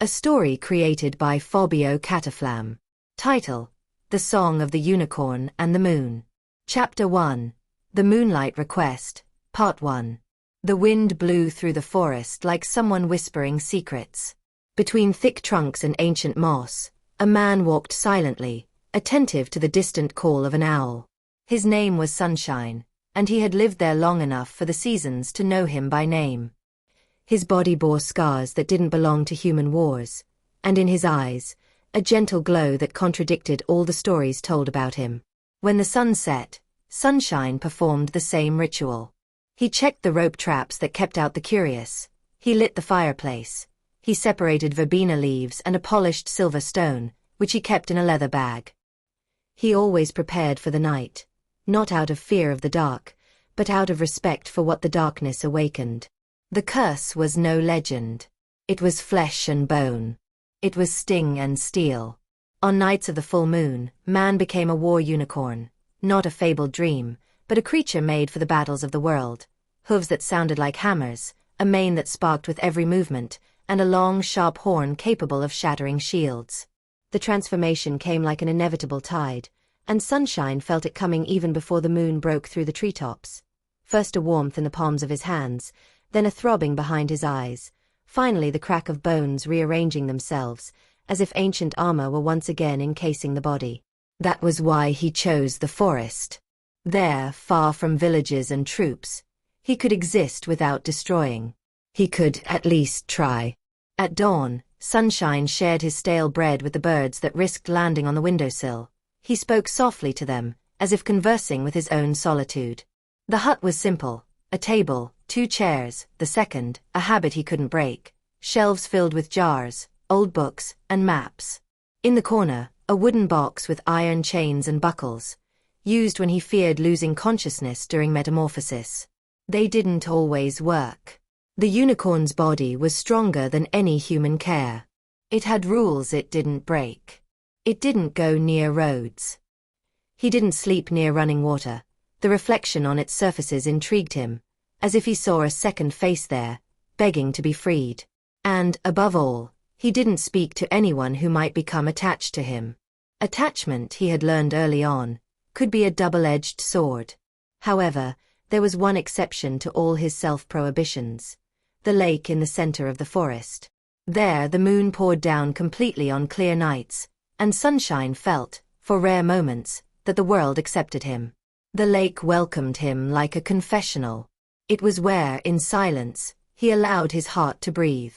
A story created by Fábio Cataflam. Title: The Song of the Unicorn and the Moon. Chapter 1. The Moonlight Request, Part 1. The wind blew through the forest like someone whispering secrets. Between thick trunks and ancient moss, a man walked silently, attentive to the distant call of an owl. His name was Sunshine, and he had lived there long enough for the seasons to know him by name. His body bore scars that didn't belong to human wars, and in his eyes, a gentle glow that contradicted all the stories told about him. When the sun set, Sunshine performed the same ritual. He checked the rope traps that kept out the curious. He lit the fireplace. He separated verbena leaves and a polished silver stone, which he kept in a leather bag. He always prepared for the night, not out of fear of the dark, but out of respect for what the darkness awakened. The curse was no legend. It was flesh and bone. It was sting and steel. On nights of the full moon, man became a war unicorn, not a fabled dream, but a creature made for the battles of the world. Hooves that sounded like hammers, a mane that sparked with every movement, and a long, sharp horn capable of shattering shields. The transformation came like an inevitable tide, and Sunshine felt it coming even before the moon broke through the treetops. First a warmth in the palms of his hands, then a throbbing behind his eyes, finally the crack of bones rearranging themselves, as if ancient armor were once again encasing the body. That was why he chose the forest. There, far from villages and troops, he could exist without destroying. He could at least try. At dawn, Sunshine shared his stale bread with the birds that risked landing on the windowsill. He spoke softly to them, as if conversing with his own solitude. The hut was simple: a table, 2 chairs, the second, a habit he couldn't break, shelves filled with jars, old books, and maps. In the corner, a wooden box with iron chains and buckles, used when he feared losing consciousness during metamorphosis. They didn't always work. The unicorn's body was stronger than any human care. It had rules it didn't break. It didn't go near roads. He didn't sleep near running water. The reflection on its surfaces intrigued him, as if he saw a second face there, begging to be freed. And, above all, he didn't speak to anyone who might become attached to him. Attachment, he had learned early on, could be a double-edged sword. However, there was one exception to all his self-prohibitions: the lake in the center of the forest. There the moon poured down completely on clear nights, and Sunshine felt, for rare moments, that the world accepted him. The lake welcomed him like a confessional. It was where, in silence, he allowed his heart to breathe.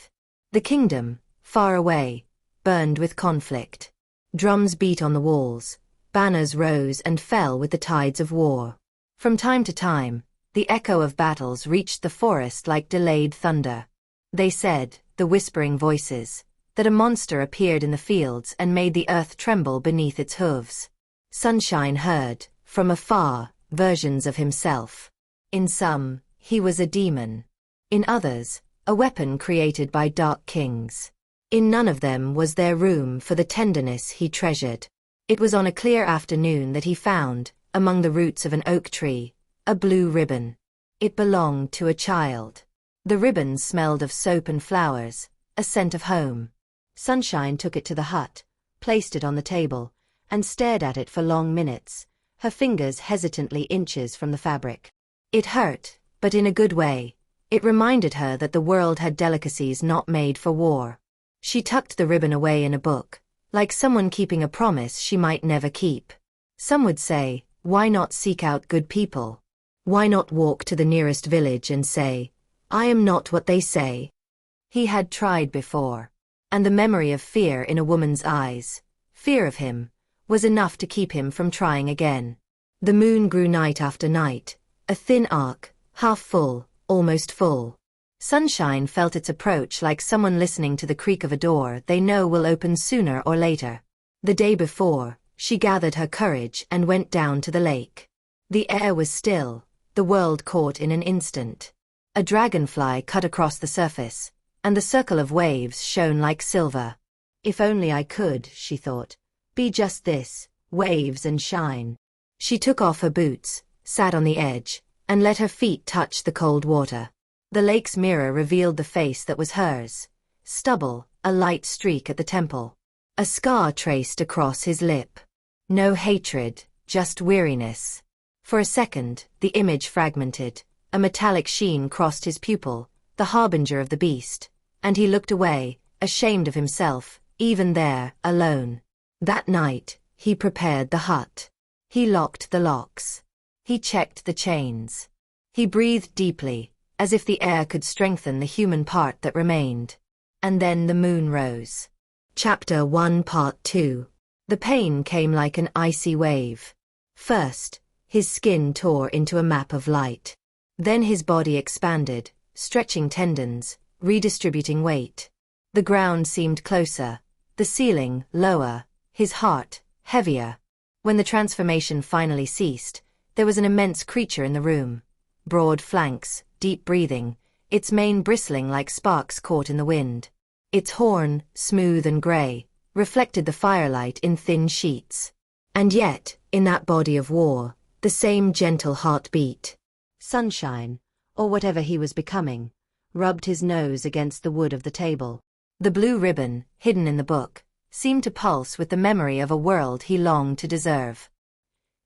The kingdom, far away, burned with conflict. Drums beat on the walls, banners rose and fell with the tides of war. From time to time, the echo of battles reached the forest like delayed thunder. They said, the whispering voices, that a monster appeared in the fields and made the earth tremble beneath its hooves. Sunshine heard, from afar, versions of himself. In some, he was a demon. In others, a weapon created by dark kings. In none of them was there room for the tenderness he treasured. It was on a clear afternoon that he found, among the roots of an oak tree, a blue ribbon. It belonged to a child. The ribbon smelled of soap and flowers, a scent of home. Sunshine took it to the hut, placed it on the table, and stared at it for long minutes, her fingers hesitantly inches from the fabric. It hurt, but in a good way. It reminded her that the world had delicacies not made for war. She tucked the ribbon away in a book, like someone keeping a promise she might never keep. Some would say, why not seek out good people? Why not walk to the nearest village and say, I am not what they say? He had tried before. And the memory of fear in a woman's eyes, fear of him, was enough to keep him from trying again. The moon grew night after night, a thin arc, half full, almost full. Sunshine felt its approach like someone listening to the creak of a door they know will open sooner or later. The day before, she gathered her courage and went down to the lake. The air was still, the world caught in an instant. A dragonfly cut across the surface, and the circle of waves shone like silver. If only I could, she thought, be just this, waves and shine. She took off her boots, sat on the edge, and let her feet touch the cold water. The lake's mirror revealed the face that was hers: stubble, a light streak at the temple. A scar traced across his lip. No hatred, just weariness. For a second, the image fragmented. A metallic sheen crossed his pupil, the harbinger of the beast, and he looked away, ashamed of himself, even there, alone. That night, he prepared the hut. He locked the locks. He checked the chains. He breathed deeply, as if the air could strengthen the human part that remained. And then the moon rose. Chapter 1 Part 2. The pain came like an icy wave. First, his skin tore into a map of light. Then his body expanded, stretching tendons, redistributing weight. The ground seemed closer, the ceiling lower, his heart heavier. When the transformation finally ceased, there was an immense creature in the room. Broad flanks, deep breathing, its mane bristling like sparks caught in the wind. Its horn, smooth and gray, reflected the firelight in thin sheets. And yet, in that body of war, the same gentle heart beat. Sunshine, or whatever he was becoming, rubbed his nose against the wood of the table. The blue ribbon, hidden in the book, seemed to pulse with the memory of a world he longed to deserve.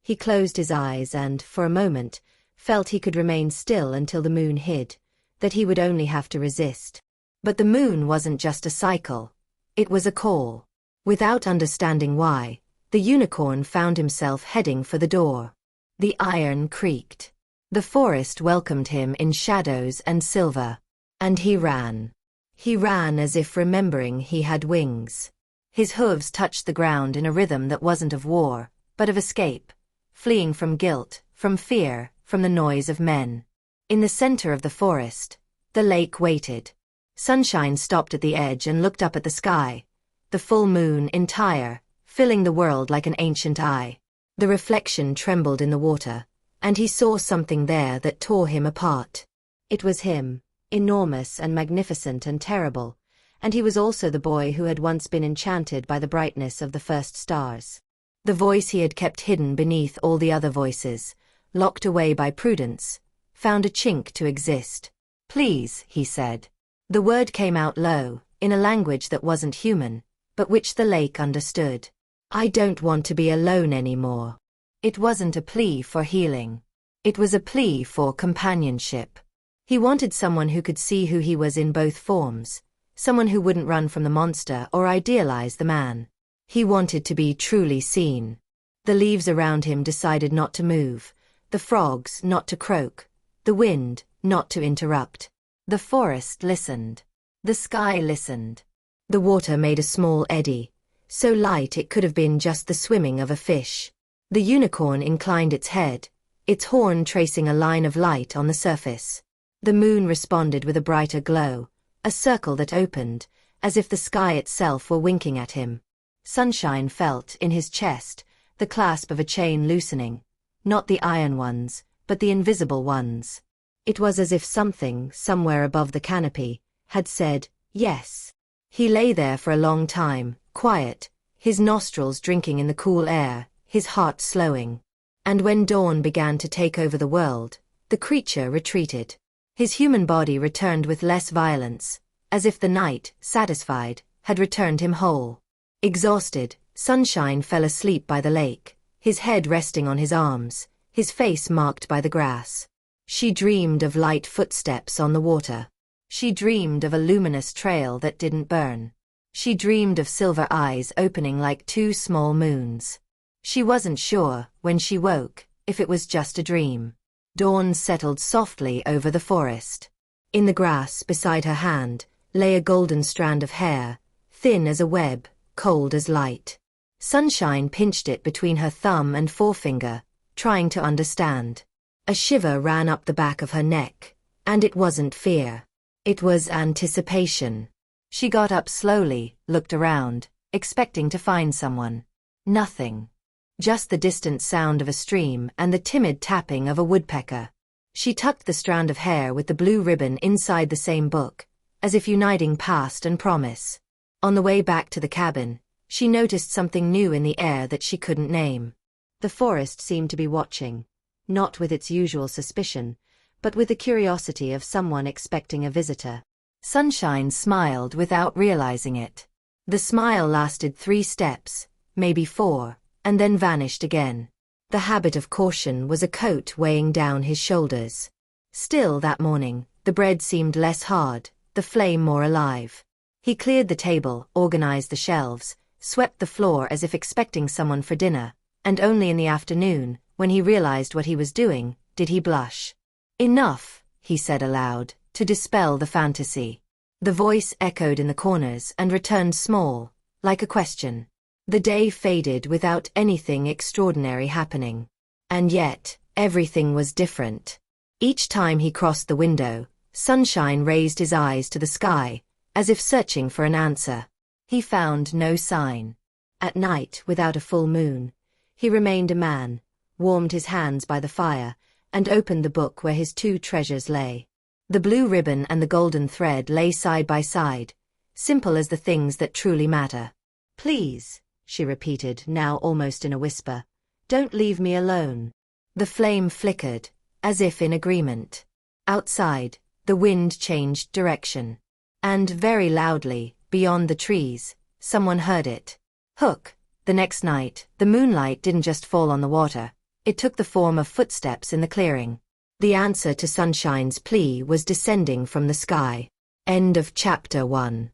He closed his eyes and, for a moment, felt he could remain still until the moon hid, that he would only have to resist. But the moon wasn't just a cycle. It was a call. Without understanding why, the unicorn found himself heading for the door. The iron creaked. The forest welcomed him in shadows and silver. And he ran. He ran as if remembering he had wings. His hooves touched the ground in a rhythm that wasn't of war, but of escape, fleeing from guilt, from fear, from the noise of men. In the center of the forest, the lake waited. Sunshine stopped at the edge and looked up at the sky, the full moon entire, filling the world like an ancient eye. The reflection trembled in the water, and he saw something there that tore him apart. It was him, enormous and magnificent and terrible, and he was also the boy who had once been enchanted by the brightness of the first stars. The voice he had kept hidden beneath all the other voices, locked away by prudence, found a chink to exist. "Please," he said. The word came out low, in a language that wasn't human, but which the lake understood. "I don't want to be alone anymore." It wasn't a plea for healing. It was a plea for companionship. He wanted someone who could see who he was in both forms, someone who wouldn't run from the monster or idealize the man. He wanted to be truly seen. The leaves around him decided not to move, the frogs not to croak, the wind not to interrupt. The forest listened. The sky listened. The water made a small eddy, so light it could have been just the swimming of a fish. The unicorn inclined its head, its horn tracing a line of light on the surface. The moon responded with a brighter glow, a circle that opened, as if the sky itself were winking at him. Sunshine felt, in his chest, the clasp of a chain loosening, not the iron ones, but the invisible ones. It was as if something, somewhere above the canopy, had said, yes. He lay there for a long time, quiet, his nostrils drinking in the cool air, his heart slowing. And when dawn began to take over the world, the creature retreated. His human body returned with less violence, as if the night, satisfied, had returned him whole. Exhausted, Sunshine fell asleep by the lake, his head resting on his arms, his face marked by the grass. She dreamed of light footsteps on the water. She dreamed of a luminous trail that didn't burn. She dreamed of silver eyes opening like two small moons. She wasn't sure, when she woke, if it was just a dream. Dawn settled softly over the forest. In the grass beside her hand lay a golden strand of hair, thin as a web, cold as light. Sunshine pinched it between her thumb and forefinger, trying to understand. A shiver ran up the back of her neck, and it wasn't fear. It was anticipation. She got up slowly, looked around, expecting to find someone. Nothing. Just the distant sound of a stream and the timid tapping of a woodpecker. She tucked the strand of hair with the blue ribbon inside the same book, as if uniting past and promise. On the way back to the cabin, she noticed something new in the air that she couldn't name. The forest seemed to be watching, not with its usual suspicion, but with the curiosity of someone expecting a visitor. Sunshine smiled without realizing it. The smile lasted 3 steps, maybe 4, and then vanished again. The habit of caution was a coat weighing down his shoulders. Still that morning, the bread seemed less hard, the flame more alive. He cleared the table, organized the shelves, swept the floor as if expecting someone for dinner, and only in the afternoon, when he realized what he was doing, did he blush. "Enough," he said aloud, to dispel the fantasy. The voice echoed in the corners and returned small, like a question. The day faded without anything extraordinary happening. And yet, everything was different. Each time he crossed the window, Sunshine raised his eyes to the sky, as if searching for an answer. He found no sign. At night, without a full moon, he remained a man, warmed his hands by the fire, and opened the book where his 2 treasures lay. The blue ribbon and the golden thread lay side by side, simple as the things that truly matter. "Please," she repeated, now almost in a whisper, "don't leave me alone." The flame flickered, as if in agreement. Outside, the wind changed direction. And very loudly, beyond the trees, someone heard it. Hook. The next night, the moonlight didn't just fall on the water, it took the form of footsteps in the clearing. The answer to Sunshine's plea was descending from the sky. End of chapter 1.